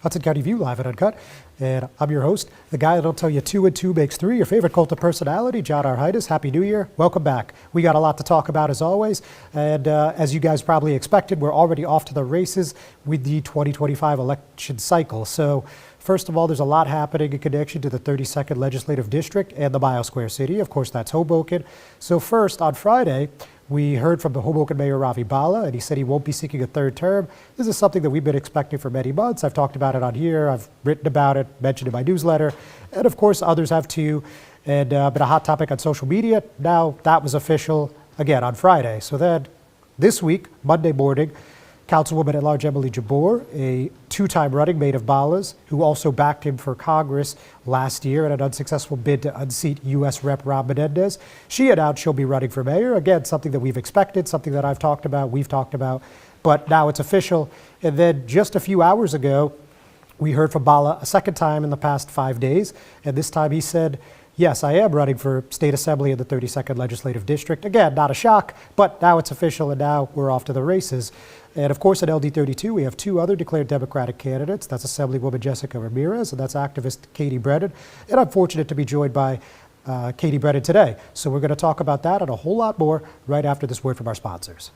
Hudson County View live and uncut. And I'm your host, the guy that'll tell you 2 and 2 makes 3, your favorite cult of personality, John R. Heinis. Happy New Year. Welcome back. We got a lot to talk about as always. And as you guys probably expected, we're already off to the races with the 2025 election cycle. So first of all, there's a lot happening in connection to the 32nd Legislative District and the Mile Square City. Of course, that's Hoboken. So first, on Friday, we heard from the Hoboken Mayor, Ravi Bala, and he said he won't be seeking a third term. This is something that we've been expecting for many months. I've talked about it on here. I've written about it, mentioned in my newsletter, and of course others have too, and been a hot topic on social media. Now that was official again on Friday. So then this week, Monday morning, Councilwoman at Large Emily Jabbour, a two-time running mate of Bala's, who also backed him for Congress last year in an unsuccessful bid to unseat U.S. Rep. Rob Menendez. She announced she'll be running for mayor. Again, something that we've expected, something that I've talked about, we've talked about, but now it's official. And then just a few hours ago, we heard from Bala a second time in the past 5 days, and this time he said, yes, I am running for state assembly in the 32nd Legislative District. Again, not a shock, but now it's official and now we're off to the races. And of course, at LD 32, we have two other declared Democratic candidates. That's Assemblywoman Jessica Ramirez, and that's activist Katie Brennan. And I'm fortunate to be joined by Katie Brennan today. So we're going to talk about that and a whole lot more right after this word from our sponsors.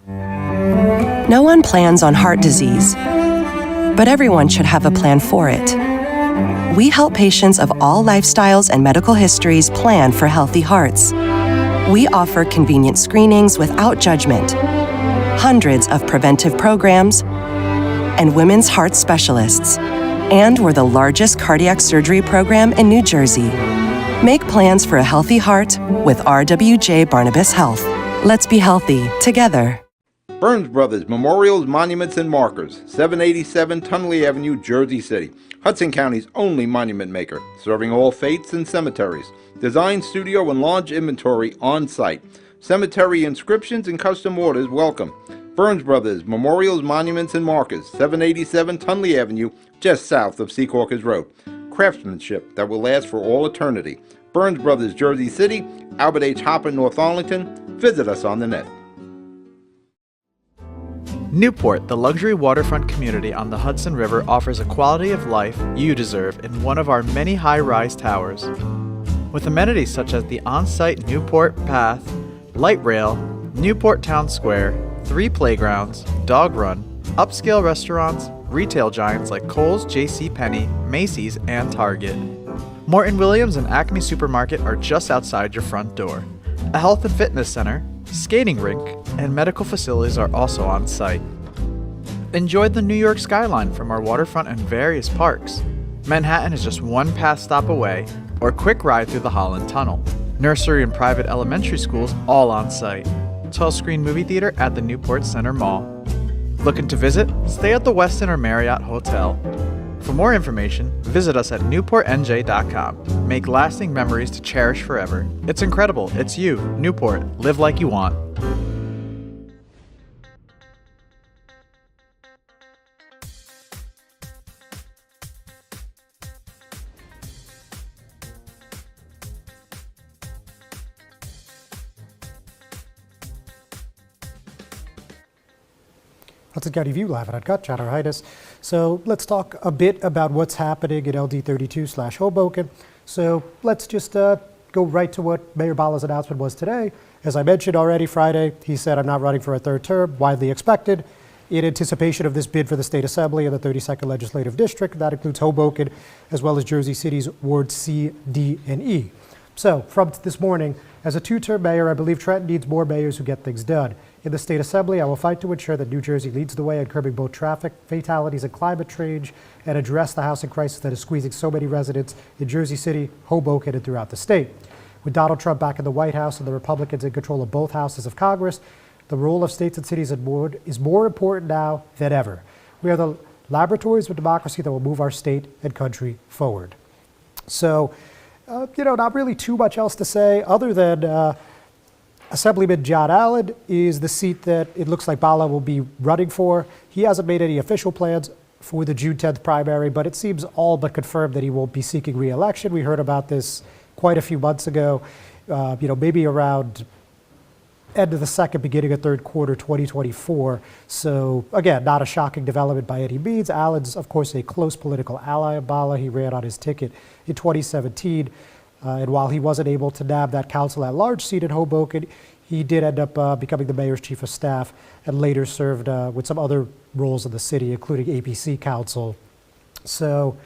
No one plans on heart disease, but everyone should have a plan for it. We help patients of all lifestyles and medical histories plan for healthy hearts. We offer convenient screenings without judgment, hundreds of preventive programs, and women's heart specialists. And we're the largest cardiac surgery program in New Jersey. Make plans for a healthy heart with RWJ Barnabas Health. Let's be healthy together. Burns Brothers Memorials, Monuments, and Markers, 787 Tunley Avenue, Jersey City. Hudson County's only monument maker, serving all faiths and cemeteries. Design, studio, and large inventory on site. Cemetery inscriptions and custom orders welcome. Burns Brothers Memorials, Monuments, and Markers, 787 Tunley Avenue, just south of Secaucus Road. Craftsmanship that will last for all eternity. Burns Brothers, Jersey City, Albert H. Hopper, North Arlington. Visit us on the net. Newport, the luxury waterfront community on the Hudson River, offers a quality of life you deserve in one of our many high-rise towers. With amenities such as the on-site Newport Path, light rail, Newport Town Square, 3 playgrounds, dog run, upscale restaurants, retail giants like Kohl's, JCPenney, Macy's, and Target. Morton Williams and Acme Supermarket are just outside your front door. A health and fitness center, skating rink, and medical facilities are also on site. Enjoy the New York skyline from our waterfront and various parks. Manhattan is just one pass stop away, or quick ride through the Holland Tunnel. Nursery and private elementary schools all on site. 12-screen movie theater at the Newport Center Mall. Looking to visit? Stay at the Westin or Marriott Hotel. For more information, visit us at newportnj.com. Make lasting memories to cherish forever. It's incredible. It's you, Newport. Live like you want. Hudson County View live and uncut, John R. Heinis. So let's talk a bit about what's happening at LD 32/Hoboken. So let's just go right to what Mayor Bala's announcement was today. As I mentioned already Friday, he said, I'm not running for a third term, widely expected, in anticipation of this bid for the state assembly in the 32nd Legislative District. That includes Hoboken, as well as Jersey City's Ward C, D, and E. So from this morning, as a two-term mayor, I believe Trenton needs more mayors who get things done. In the state assembly, I will fight to ensure that New Jersey leads the way in curbing both traffic, fatalities, and climate change, and address the housing crisis that is squeezing so many residents in Jersey City, Hoboken, and throughout the state. With Donald Trump back in the White House and the Republicans in control of both houses of Congress, the role of states and cities is more important now than ever. We are the laboratories of democracy that will move our state and country forward. So, not really too much else to say other than Assemblyman John Allen is the seat that it looks like Bala will be running for. He hasn't made any official plans for the June 10th primary, but it seems all but confirmed that he won't be seeking re-election. We heard about this quite a few months ago, maybe around end of the second, beginning of third quarter 2024. So again, not a shocking development by any means. Allen's, of course, a close political ally of Bala. He ran on his ticket in 2017. And while he wasn't able to nab that council at large seat in Hoboken, he did end up becoming the mayor's chief of staff and later served with some other roles in the city, including APC council. So,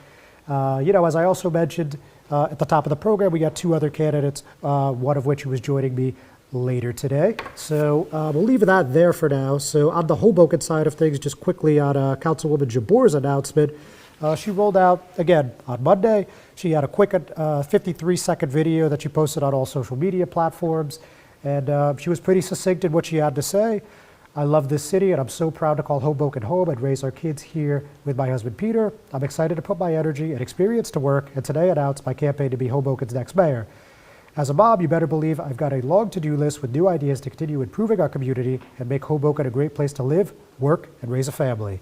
as I also mentioned at the top of the program, we got two other candidates, one of which who is joining me later today. So we'll leave that there for now. So on the Hoboken side of things, just quickly on Councilwoman Jabour's announcement, she rolled out, again, on Monday. She had a quick 53-second video that she posted on all social media platforms. And she was pretty succinct in what she had to say. I love this city, and I'm so proud to call Hoboken home and raise our kids here with my husband, Peter. I'm excited to put my energy and experience to work, and today announce my campaign to be Hoboken's next mayor. As a mom, you better believe I've got a long to-do list with new ideas to continue improving our community and make Hoboken a great place to live, work, and raise a family.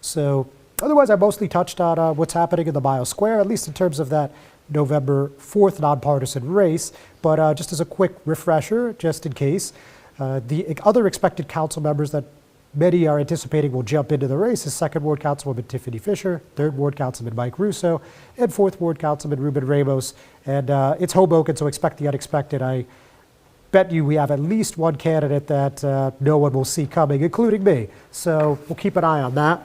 So otherwise, I mostly touched on what's happening in the Mile Square, at least in terms of that November 4th nonpartisan race. But just as a quick refresher, just in case, the other expected council members that many are anticipating will jump into the race is 2nd Ward Councilwoman Tiffany Fisher, 3rd Ward Councilman Mike Russo, and 4th Ward Councilman Ruben Ramos. And it's Hoboken, so expect the unexpected. I bet you we have at least one candidate that no one will see coming, including me. So we'll keep an eye on that.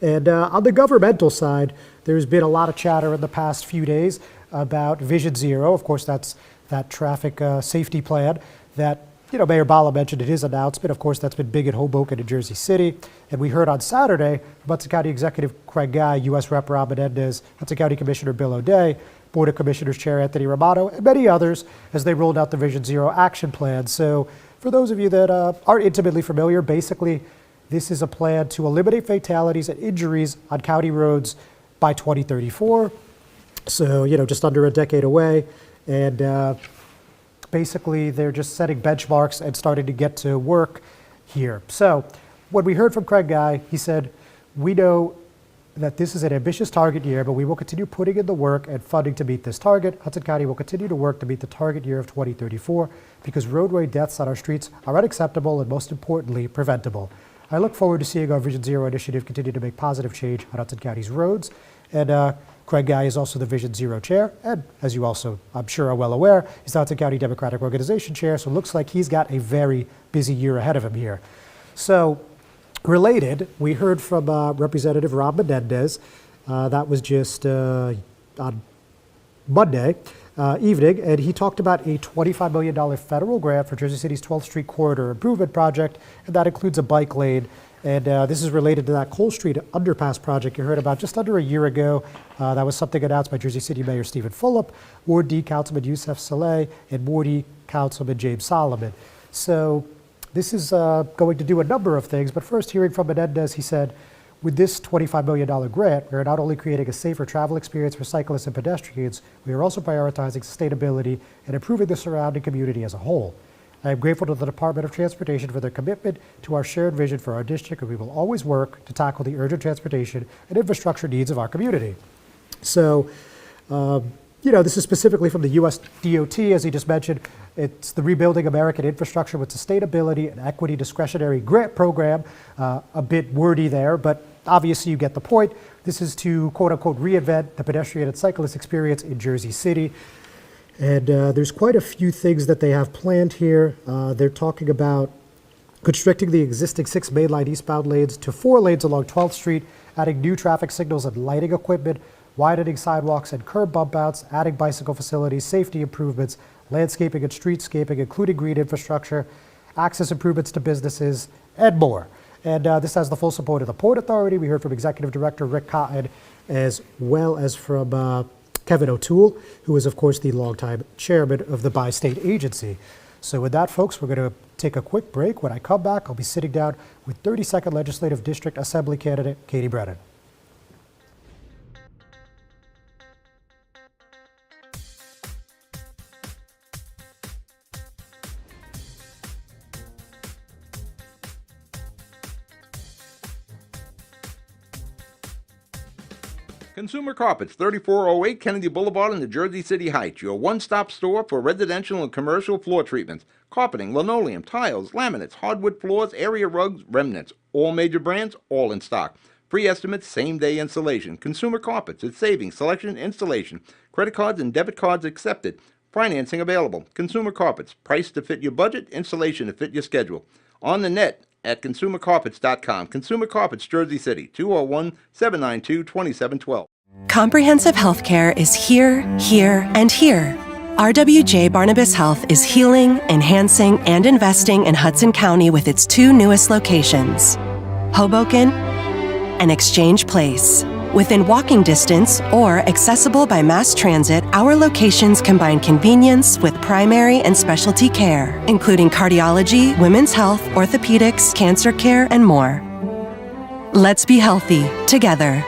And on the governmental side, there's been a lot of chatter in the past few days about Vision Zero. Of course, that's that traffic safety plan that Mayor Bala mentioned in his announcement. Of course, that's been big in Hoboken and Jersey City. And we heard on Saturday, Hudson County Executive Craig Guy, U.S. Rep. Rob Menendez, Hudson County Commissioner Bill O'Day, Board of Commissioners Chair Anthony Romano, and many others as they rolled out the Vision Zero action plan. So for those of you that aren't intimately familiar, basically, this is a plan to eliminate fatalities and injuries on county roads by 2034. So, just under a decade away. And basically, they're just setting benchmarks and starting to get to work here. So what we heard from Craig Guy, he said, we know that this is an ambitious target year, but we will continue putting in the work and funding to meet this target. Hudson County will continue to work to meet the target year of 2034 because roadway deaths on our streets are unacceptable and, most importantly, preventable. I look forward to seeing our Vision Zero initiative continue to make positive change on Hudson County's roads. And Craig Guy is also the Vision Zero chair, and as you also, I'm sure, are well aware, he's the Hudson County Democratic Organization chair, so it looks like he's got a very busy year ahead of him here. So, related, we heard from Representative Rob Menendez. That was just on Monday evening, and he talked about a $25 million federal grant for Jersey City's 12th Street Corridor Improvement Project, and that includes a bike lane. And this is related to that Cole Street underpass project you heard about just under a year ago. That was something announced by Jersey City Mayor Stephen Fulop, Ward D Councilman Youssef Saleh, and Ward E Councilman James Solomon. So this is going to do a number of things, but first, hearing from Menendez, he said, with this $25 million grant, we are not only creating a safer travel experience for cyclists and pedestrians, we are also prioritizing sustainability and improving the surrounding community as a whole. I am grateful to the Department of Transportation for their commitment to our shared vision for our district, and we will always work to tackle the urgent transportation and infrastructure needs of our community. So, this is specifically from the U.S. DOT, as he just mentioned. It's the Rebuilding American Infrastructure with Sustainability and Equity Discretionary Grant Program. A bit wordy there, but obviously you get the point. This is to, quote unquote, reinvent the pedestrian and cyclist experience in Jersey City. And there's quite a few things that they have planned here. They're talking about constricting the existing 6 mainline eastbound lanes to 4 lanes along 12th Street, adding new traffic signals and lighting equipment, widening sidewalks and curb bump outs, adding bicycle facilities, safety improvements, landscaping and streetscaping, including green infrastructure, access improvements to businesses, and more. And this has the full support of the Port Authority. We heard from Executive Director Rick Cotton, as well as from Kevin O'Toole, who is, of course, the longtime chairman of the Bi-State Agency. So with that, folks, we're going to take a quick break. When I come back, I'll be sitting down with 32nd Legislative District Assembly candidate Katie Brennan. Consumer Carpets, 3408 Kennedy Boulevard in the Jersey City Heights, your one-stop store for residential and commercial floor treatments. carpeting, linoleum, tiles, laminates, hardwood floors, area rugs, remnants. All major brands, all in stock. Free estimates, same-day installation. Consumer Carpets, it's savings, selection, installation. Credit cards and debit cards accepted. Financing available. Consumer Carpets, price to fit your budget, installation to fit your schedule. On the net at consumercarpets.com. Consumer Carpets, Jersey City, 201-792-2712. Comprehensive healthcare is here, here, and here. RWJ Barnabas Health is healing, enhancing, and investing in Hudson County with its two newest locations, Hoboken and Exchange Place. Within walking distance or accessible by mass transit, our locations combine convenience with primary and specialty care, including cardiology, women's health, orthopedics, cancer care, and more. Let's be healthy together.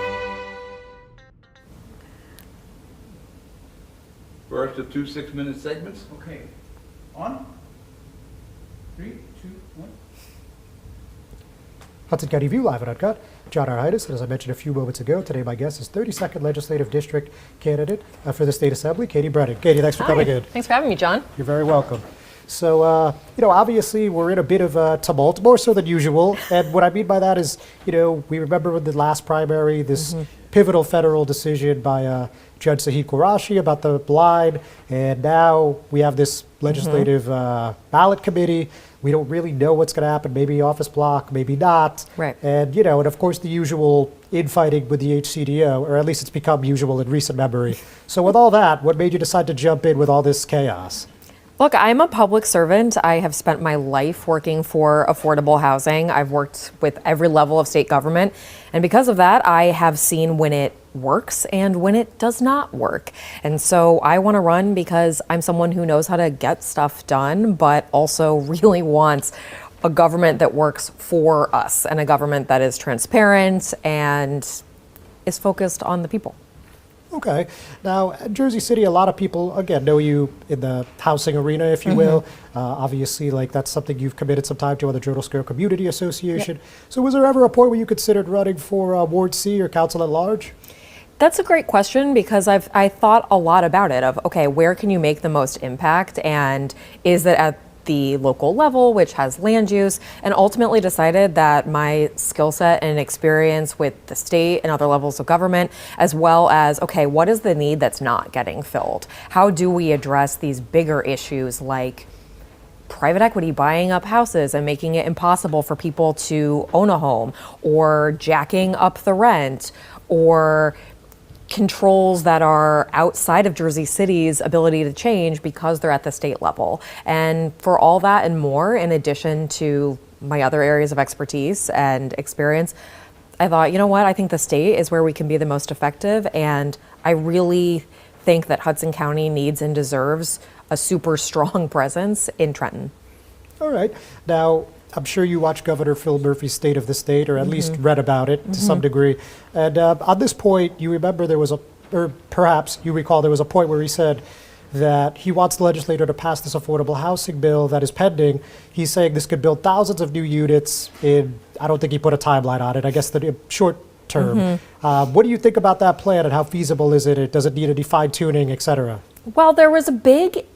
First of 2 6-minute segments. Okay. On? 3, 2, 1. Hudson County View live and uncut. John R. Heinis, and as I mentioned a few moments ago, today my guest is 32nd Legislative District candidate for the State Assembly, Katie Brennan. Katie, thanks for coming in. Thanks for having me, John. You're very welcome. So, obviously we're in a bit of a tumult, more so than usual. And what I mean by that is, we remember in the last primary, this pivotal federal decision by Judge Sahid Qureshi about the blind, and now we have this legislative ballot committee. We don't really know what's going to happen. Maybe office block, maybe not. Right. And, and of course the usual infighting with the HCDO, or at least it's become usual in recent memory. So with all that, what made you decide to jump in with all this chaos? Look, I'm a public servant. I have spent my life working for affordable housing. I've worked with every level of state government. And because of that, I have seen when it works and when it does not work. And so I want to run because I'm someone who knows how to get stuff done, but also really wants a government that works for us and a government that is transparent and is focused on the people. Okay. Now, at Jersey City, a lot of people, again, know you in the housing arena, if you will. Obviously, that's something you've committed some time to on the Journal Square Community Association. Yep. So was there ever a point where you considered running for Ward C or council at large? That's a great question because I thought a lot about it of, okay, where can you make the most impact? And is it at the local level, which has land use, and ultimately decided that my skill set and experience with the state and other levels of government, as well as, okay, what is the need that's not getting filled? How do we address these bigger issues like private equity buying up houses and making it impossible for people to own a home, or jacking up the rent, or controls that are outside of Jersey City's ability to change because they're at the state level. And for all that and more, in addition to my other areas of expertise and experience, I thought, you know what, I think the state is where we can be the most effective. And I really think that Hudson County needs and deserves a super strong presence in Trenton. All right. Now, I'm sure you watched Governor Phil Murphy's State of the State, or at least read about it to some degree. And on this point, you remember or perhaps you recall there was a point where he said that he wants the legislature to pass this affordable housing bill that is pending. He's saying this could build thousands of new units in, I don't think he put a timeline on it, I guess the short term. What do you think about that plan, and how feasible is it? Does it need any fine tuning, et cetera? Well, there was a big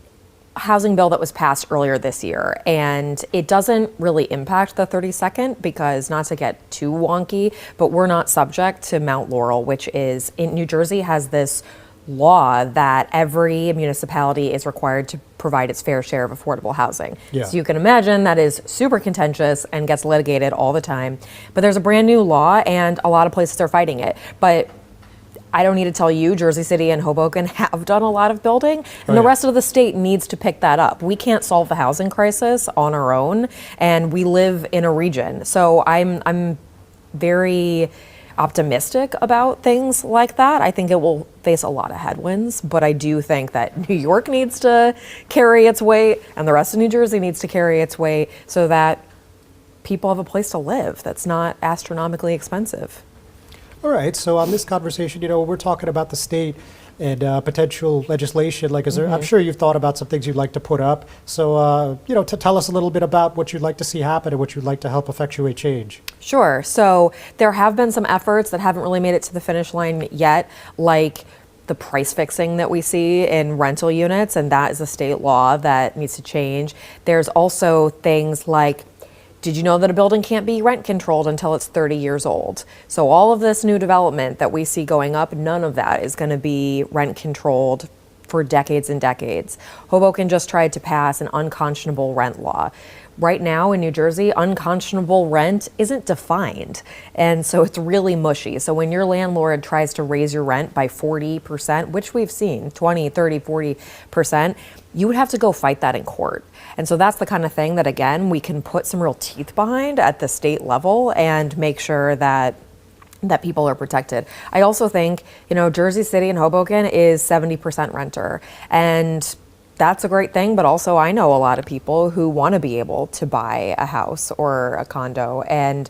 housing bill that was passed earlier this year, and it doesn't really impact the 32nd because, not to get too wonky, but we're not subject to Mount Laurel, which is in New Jersey has this law that every municipality is required to provide its fair share of affordable housing. Yeah. So you can imagine that is super contentious and gets litigated all the time. But there's a brand new law and a lot of places are fighting it. But I don't need to tell you, Jersey City and Hoboken have done a lot of building, and the rest of the state needs to pick that up. We can't solve the housing crisis on our own, and we live in a region. So I'm very optimistic about things like that. I think it will face a lot of headwinds, but I do think that New York needs to carry its weight, and the rest of New Jersey needs to carry its weight so that people have a place to live that's not astronomically expensive. All right, so on this conversation, we're talking about the state and potential legislation. Is there, I'm sure you've thought about some things you'd like to put up. So, to tell us a little bit about what you'd like to see happen and what you'd like to help effectuate change. Sure. So there have been some efforts that haven't really made it to the finish line yet, like the price fixing that we see in rental units, and that is a state law that needs to change. There's also things like, did you know that a building can't be rent controlled until it's 30 years old? So all of this new development that we see going up, none of that is going to be rent controlled for decades and decades. Hoboken just tried to pass an unconscionable rent law. Right now in New Jersey, unconscionable rent isn't defined. And so it's really mushy. So when your landlord tries to raise your rent by 40%, which we've seen, 20, 30, 40%, you would have to go fight that in court. And so that's the kind of thing that, again, we can put some real teeth behind at the state level and make sure that people are protected. I also think, Jersey City and Hoboken is 70% renter. And that's a great thing, but also I know a lot of people who want to be able to buy a house or a condo, and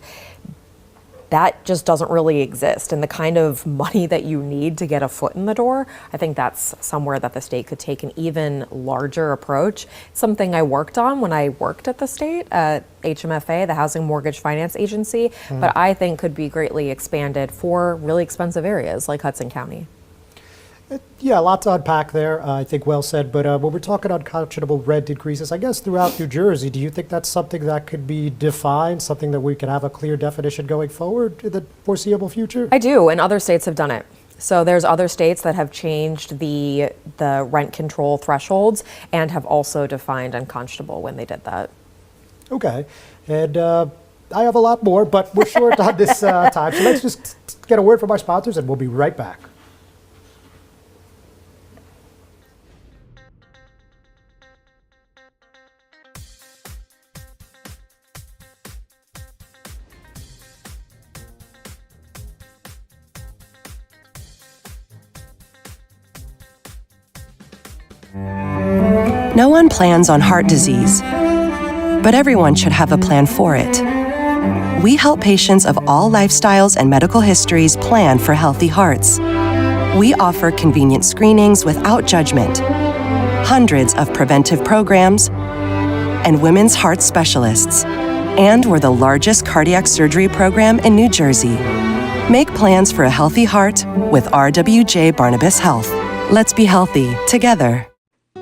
that just doesn't really exist. And the kind of money that you need to get a foot in the door, I think that's somewhere that the state could take an even larger approach. Something I worked on when I worked at the state, at HMFA, the Housing Mortgage Finance Agency, but I think could be greatly expanded for really expensive areas like Hudson County. Yeah, a lot to unpack there. I think well said. But when we're talking unconscionable rent increases, I guess throughout New Jersey, do you think that's something that could be defined, something that we can have a clear definition going forward in the foreseeable future? I do, and other states have done it. So there's other states that have changed the rent control thresholds and have also defined unconscionable when they did that. Okay. And I have a lot more, but we're short on this time. So let's just get a word from our sponsors, and we'll be right back. No one plans on heart disease, but everyone should have a plan for it. We help patients of all lifestyles and medical histories plan for healthy hearts. We offer convenient screenings without judgment, hundreds of preventive programs, and women's heart specialists. And we're the largest cardiac surgery program in New Jersey. Make plans for a healthy heart with RWJ Barnabas Health. Let's be healthy together.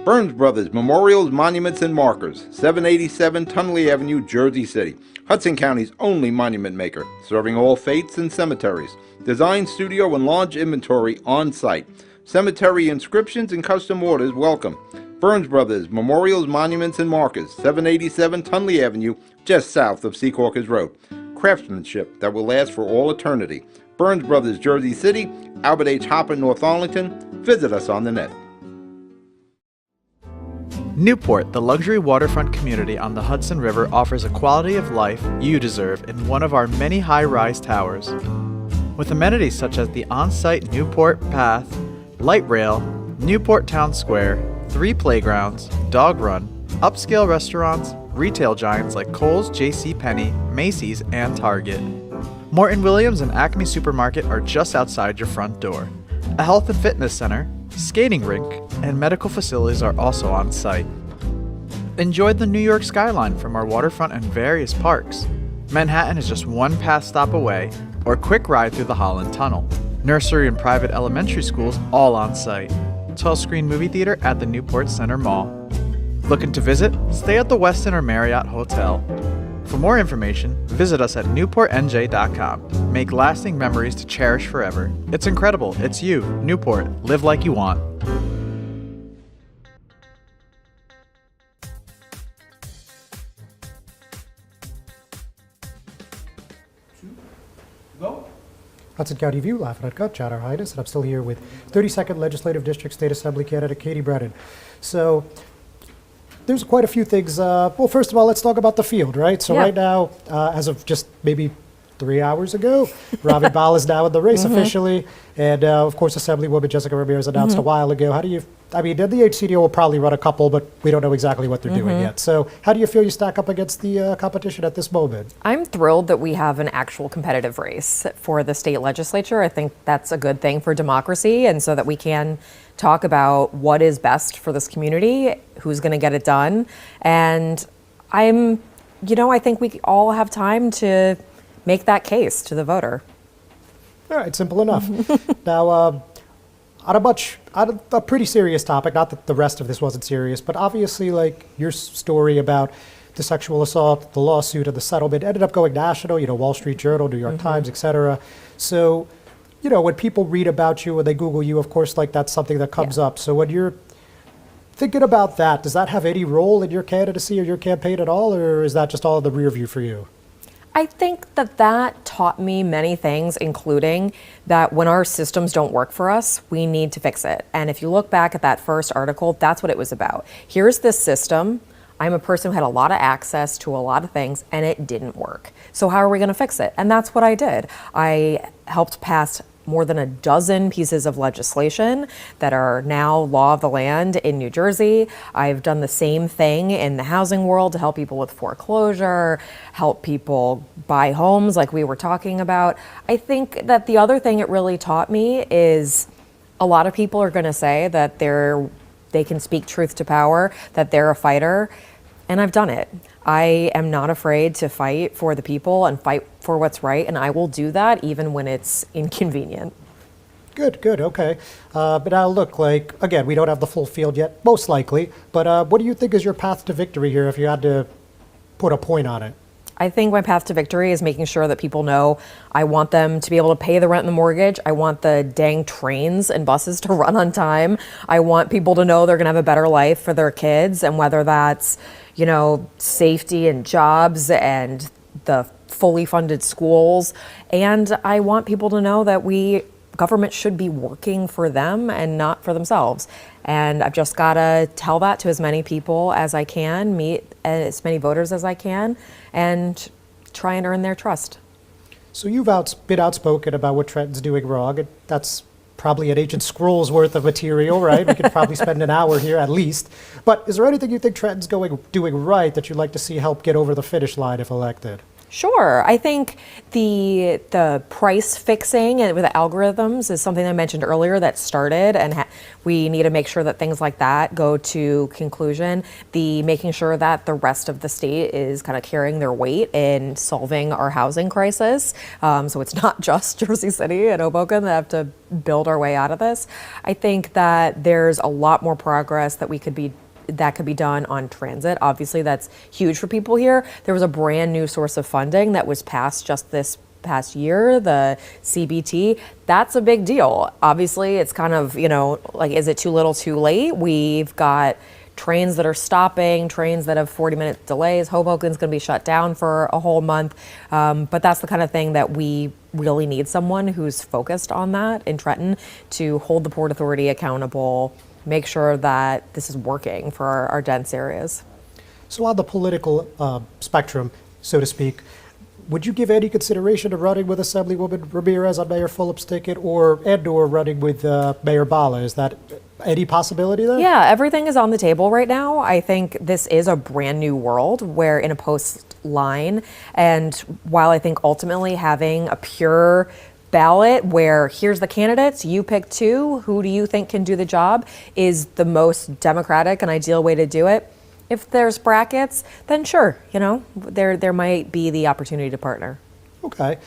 Burns Brothers Memorials, Monuments, and Markers, 787 Tunley Avenue, Jersey City. Hudson County's only monument maker, serving all faiths and cemeteries. Design, studio, and launch inventory on site. Cemetery inscriptions and custom orders welcome. Burns Brothers Memorials, Monuments, and Markers, 787 Tunley Avenue, just south of Secaucus Road. Craftsmanship that will last for all eternity. Burns Brothers, Jersey City, Albert H. Hopper, North Arlington. Visit us on the net. Newport, the luxury waterfront community on the Hudson River, offers a quality of life you deserve in one of our many high-rise towers. With amenities such as the on-site Newport Path, light rail, Newport Town Square, 3 playgrounds, dog run, upscale restaurants, retail giants like Kohl's, JCPenney, Macy's, and Target. Morton Williams and Acme Supermarket are just outside your front door. A health and fitness center, skating rink, and medical facilities are also on site. Enjoy the New York skyline from our waterfront and various parks. Manhattan is just one path stop away, or a quick ride through the Holland Tunnel. Nursery and private elementary schools all on site. 12-screen movie theater at the Newport Center Mall. Looking to visit? Stay at the Westin or Marriott Hotel. For more information, visit us at newportnj.com. Make lasting memories to cherish forever. It's incredible. It's you, Newport. Live like you want. Go. Hudson County View, laughing at gut, Chowder Heinis, and I'm still here with 32nd Legislative District State Assembly candidate Katie Brennan. So there's quite a few things. Well, first of all, let's talk about the field, right? So Yeah. right now, as of just maybe 3 hours ago, Ravi Bal is now in the race officially. And of course, Assemblywoman Jessica Ramirez announced a while ago. How do you, I mean, the HCDO will probably run a couple, but we don't know exactly what they're doing yet. So how do you feel you stack up against the competition at this moment? I'm thrilled that we have an actual competitive race for the state legislature. I think that's a good thing for democracy, and so that we can talk about what is best for this community, who's going to get it done. And I think we all have time to make that case to the voter. All right, simple enough. Now, on a pretty serious topic, not that the rest of this wasn't serious, but obviously like your story about the sexual assault, the lawsuit, and the settlement ended up going national, Wall Street Journal, New York Times, et cetera. So, when people read about you, when they Google you, of course, like that's something that comes up. So when you're thinking about that, does that have any role in your candidacy or your campaign at all, or is that just all in the rear view for you? I think that taught me many things, including that when our systems don't work for us, we need to fix it. And if you look back at that first article, that's what it was about. Here's this system. I'm a person who had a lot of access to a lot of things, and it didn't work. So how are we going to fix it? And that's what I did. I helped pass more than a dozen pieces of legislation that are now law of the land in New Jersey. I've done the same thing in the housing world to help people with foreclosure, help people buy homes like we were talking about. I think that the other thing it really taught me is a lot of people are going to say that they can speak truth to power, that they're a fighter, and I've done it. I am not afraid to fight for the people and fight for what's right, and I will do that even when it's inconvenient. Good, okay. But now look, like, again, we don't have the full field yet, most likely, but what do you think is your path to victory here if you had to put a point on it? I think my path to victory is making sure that people know I want them to be able to pay the rent and the mortgage. I want the dang trains and buses to run on time. I want people to know they're going to have a better life for their kids, and whether that's, safety and jobs and the fully funded schools. And I want people to know that government should be working for them and not for themselves. And I've just got to tell that to as many people as I can, meet as many voters as I can, and try and earn their trust. So you've been outspoken about what Trenton's doing wrong, and that's probably an ancient scroll's worth of material, right? We could probably spend an hour here at least. But is there anything you think Trenton's doing right that you'd like to see help get over the finish line if elected? Sure. I think the price fixing and with the algorithms is something I mentioned earlier that started, and we need to make sure that things like that go to conclusion. The making sure that the rest of the state is kind of carrying their weight in solving our housing crisis. So it's not just Jersey City and Hoboken that have to build our way out of this. I think that there's a lot more progress that could be done on transit. Obviously, that's huge for people here. There was a brand new source of funding that was passed just this past year, the CBT. That's a big deal. Obviously, it's kind of, like, is it too little too late? We've got trains that are stopping, trains that have 40-minute delays. Hoboken's going to be shut down for a whole month. But that's the kind of thing that we really need someone who's focused on that in Trenton to hold the Port Authority accountable, make sure that this is working for our dense areas. So on the political spectrum, so to speak, would you give any consideration to running with Assemblywoman Ramirez on Mayor Fulop's ticket or running with Mayor Bala? Is that any possibility there? Yeah, everything is on the table right now. I think this is a brand new world where in a post line, and while I think ultimately having a pure ballot where here's the candidates, you pick two, who do you think can do the job, is the most democratic and ideal way to do it. If there's brackets, then sure, there might be the opportunity to partner. Okay.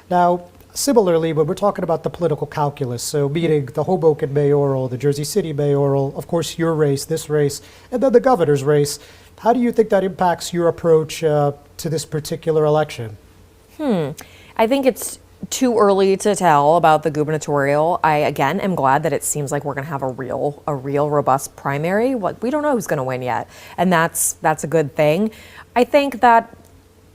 Now, similarly, when we're talking about the political calculus, so meaning the Hoboken mayoral, the Jersey City mayoral, of course your race, this race, and then the governor's race, how do you think that impacts your approach to this particular election? I think it's too early to tell about the gubernatorial. I, again, am glad that it seems like we're going to have a real robust primary. We don't know who's going to win yet, and that's a good thing. I think that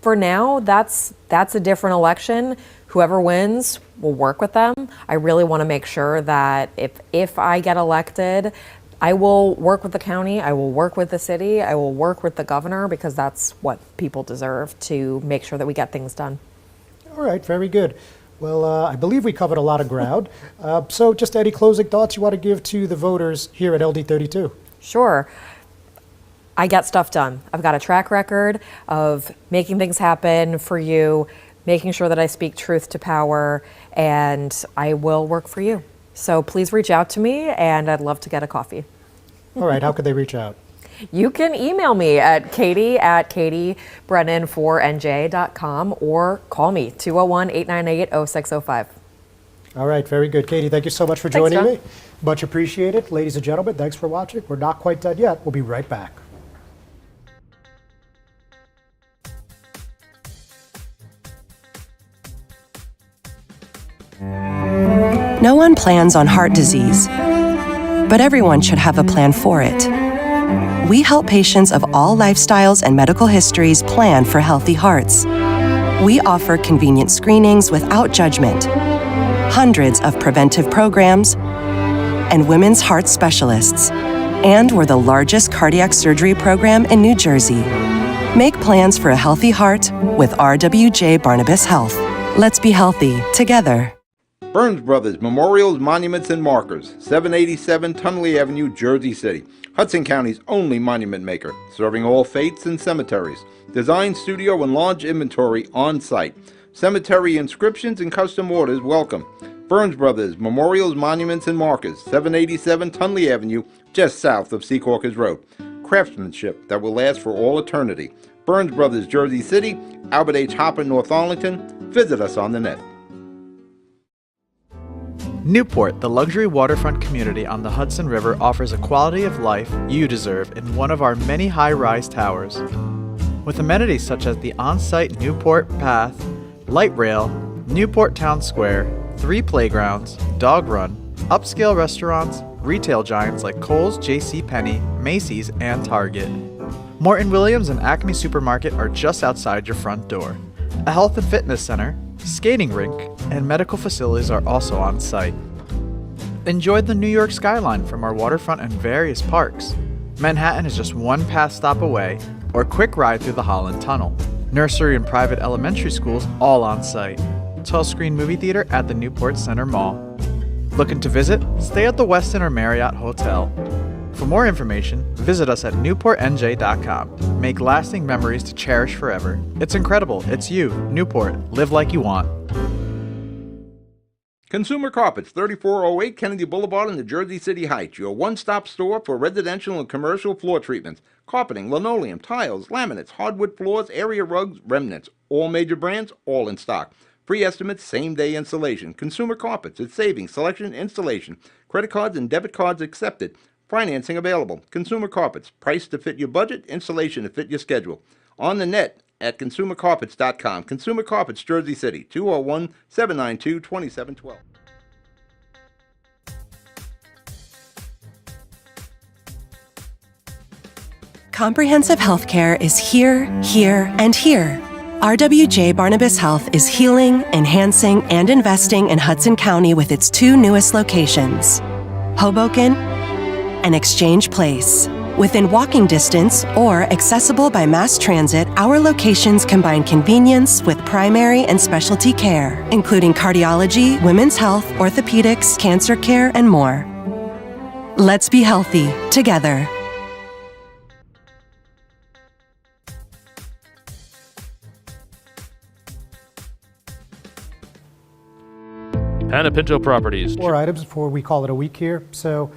for now, that's a different election. Whoever wins, we'll work with them. I really want to make sure that if I get elected, I will work with the county, I will work with the city, I will work with the governor, because that's what people deserve, to make sure that we get things done. All right, very good. Well, I believe we covered a lot of ground. So just any closing thoughts you want to give to the voters here at LD32? Sure. I get stuff done. I've got a track record of making things happen for you, making sure that I speak truth to power, and I will work for you. So please reach out to me, and I'd love to get a coffee. All right, how could they reach out? You can email me at katie@katiebrennan4nj.com or call me 201-898-0605. All right, very good. Katie, thank you so much for Thanks, joining John. me. Much appreciated. Ladies and gentlemen, thanks for watching. We're not quite done yet. We'll be right back. No one plans on heart disease, but everyone should have a plan for it. We help patients of all lifestyles and medical histories plan for healthy hearts. We offer convenient screenings without judgment, hundreds of preventive programs, and women's heart specialists. And we're the largest cardiac surgery program in New Jersey. Make plans for a healthy heart with RWJ Barnabas Health. Let's be healthy together. Burns Brothers Memorials, Monuments, and Markers, 787 Tunley Avenue, Jersey City. Hudson County's only monument maker, serving all faiths and cemeteries. Design, studio, and large inventory on site. Cemetery inscriptions and custom orders welcome. Burns Brothers Memorials, Monuments, and Markers, 787 Tunley Avenue, just south of Secaucus Road. Craftsmanship that will last for all eternity. Burns Brothers, Jersey City, Albert H. Hopper, North Arlington. Visit us on the net. Newport, the luxury waterfront community on the Hudson River, offers a quality of life you deserve in one of our many high-rise towers. With amenities such as the on-site Newport Path, light rail, Newport Town Square, 3 playgrounds, dog run, upscale restaurants, retail giants like Kohl's, JCPenney, Macy's, and Target. Morton Williams and Acme Supermarket are just outside your front door. A health and fitness center, skating rink, and medical facilities are also on site. Enjoy the New York skyline from our waterfront and various parks. Manhattan is just one pass stop away, or quick ride through the Holland Tunnel. Nursery and private elementary schools all on site. 12-screen movie theater at the Newport Center Mall. Looking to visit? Stay at the Westin or Marriott Hotel. For more information, visit us at newportnj.com. Make lasting memories to cherish forever. It's incredible. It's you, Newport. Live like you want. Consumer Carpets, 3408 Kennedy Boulevard in the Jersey City Heights. Your one-stop store for residential and commercial floor treatments. Carpeting, linoleum, tiles, laminates, hardwood floors, area rugs, remnants. All major brands, all in stock. Free estimates, same-day installation. Consumer Carpets, it's savings, selection, installation. Credit cards and debit cards accepted. Financing available. Consumer Carpets, price to fit your budget, installation to fit your schedule. On the net at consumercarpets.com. Consumer Carpets, Jersey City, 201-792-2712. Comprehensive healthcare is here, here, and here. RWJ Barnabas Health is healing, enhancing, and investing in Hudson County with its 2 newest locations, Hoboken and Exchange Place. Within walking distance or accessible by mass transit, our locations combine convenience with primary and specialty care, including cardiology, women's health, orthopedics, cancer care, and more. Let's be healthy together. Panepinto Properties. 4 items before we call it a week here. So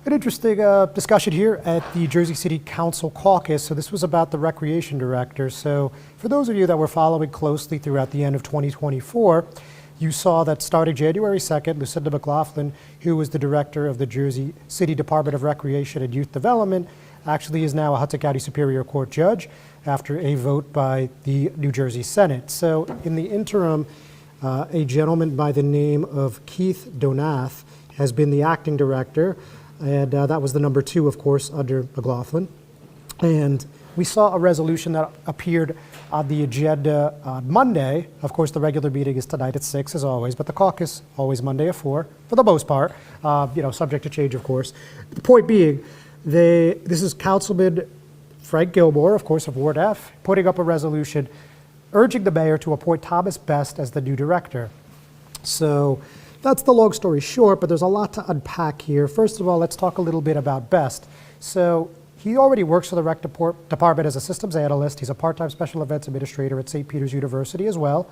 an interesting discussion here at the Jersey City Council caucus. So this was about the recreation director. So for those of you that were following closely throughout the end of 2024, you saw that starting January 2nd, Lucinda McLaughlin, who was the director of the Jersey City Department of Recreation and Youth Development, actually is now a Hudson County Superior Court judge after a vote by the New Jersey Senate. So in the interim, a gentleman by the name of Keith Donath has been the acting director, and that was the number 2, of course, under McLaughlin. And we saw a resolution that appeared on the agenda on Monday. Of course, the regular meeting is tonight at 6, as always, but the caucus, always Monday at 4, for the most part, subject to change, of course. The point being, this is Councilman Frank Gilmore, of course, of Ward F, putting up a resolution urging the mayor to appoint Thomas Best as the new director. So that's the long story short, but there's a lot to unpack here. First of all, let's talk a little bit about Best. So he already works for the rec department as a systems analyst. He's a part-time special events administrator at St. Peter's University as well.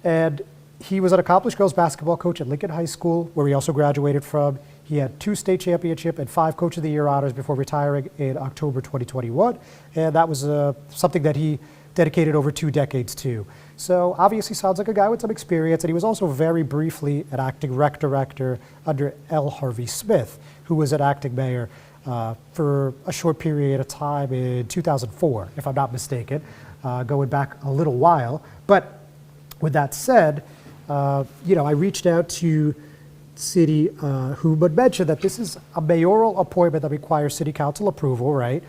And he was an accomplished girls basketball coach at Lincoln High School, where he also graduated from. He had 2 state championship and 5 Coach of the Year honors before retiring in October 2021. And that was something that he dedicated over 2 decades too. So obviously sounds like a guy with some experience, and he was also very briefly an acting rec director under L. Harvey Smith, who was an acting mayor for a short period of time in 2004, if I'm not mistaken, going back a little while. But with that said, I reached out to city who would mention that this is a mayoral appointment that requires city council approval, right?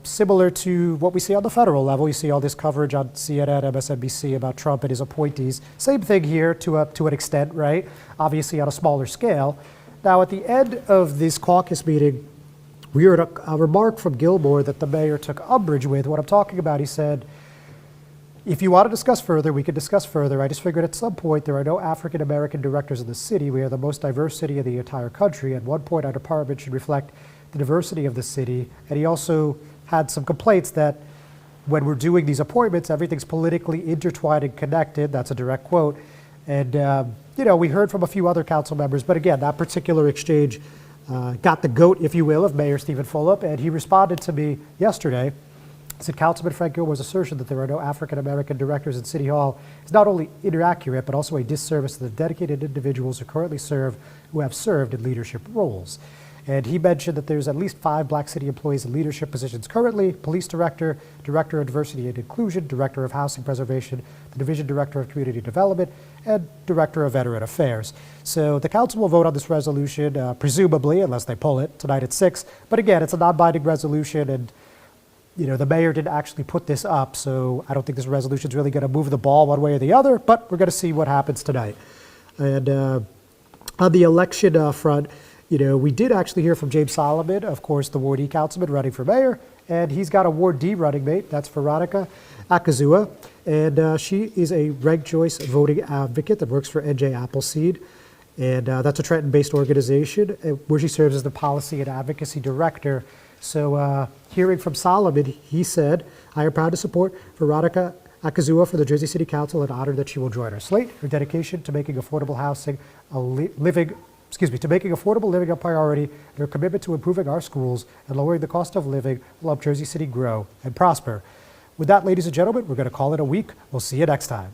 Similar to what we see on the federal level. You see all this coverage on CNN, MSNBC about Trump and his appointees. Same thing here to an extent, right? Obviously on a smaller scale. Now, at the end of this caucus meeting, we heard a remark from Gilmore that the mayor took umbrage with. What I'm talking about, he said, if you want to discuss further, we can discuss further. I just figured at some point there are no African American directors in the city. We are the most diverse city in the entire country. At one point, our department should reflect the diversity of the city. And he also had some complaints that when we're doing these appointments, everything's politically intertwined and connected. That's a direct quote. And, we heard from a few other council members, but again, that particular exchange got the goat, if you will, of Mayor Stephen Fulop. And he responded to me yesterday. He said, Councilman Frank Gilmore's assertion that there are no African-American directors in City Hall is not only inaccurate, but also a disservice to the dedicated individuals who have served in leadership roles. And he mentioned that there's at least 5 Black City employees in leadership positions currently: police director, director of diversity and inclusion, director of housing preservation, the division director of community development, and director of veteran affairs. So the council will vote on this resolution, presumably, unless they pull it, tonight at 6. But again, it's a non-binding resolution, and the mayor didn't actually put this up, so I don't think this resolution is really going to move the ball one way or the other, but we're going to see what happens tonight. And on the election front, we did actually hear from James Solomon, of course, the Ward E councilman running for mayor, and he's got a Ward D running mate. That's Veronica Akazua, and she is a ranked choice voting advocate that works for NJ Appleseed, and that's a Trenton-based organization where she serves as the policy and advocacy director. So hearing from Solomon, he said, I am proud to support Veronica Akazua for the Jersey City Council and honored that she will join our slate. Her dedication to making affordable housing making affordable living a priority, and her commitment to improving our schools and lowering the cost of living will help Jersey City grow and prosper. With that, ladies and gentlemen, we're going to call it a week. We'll see you next time.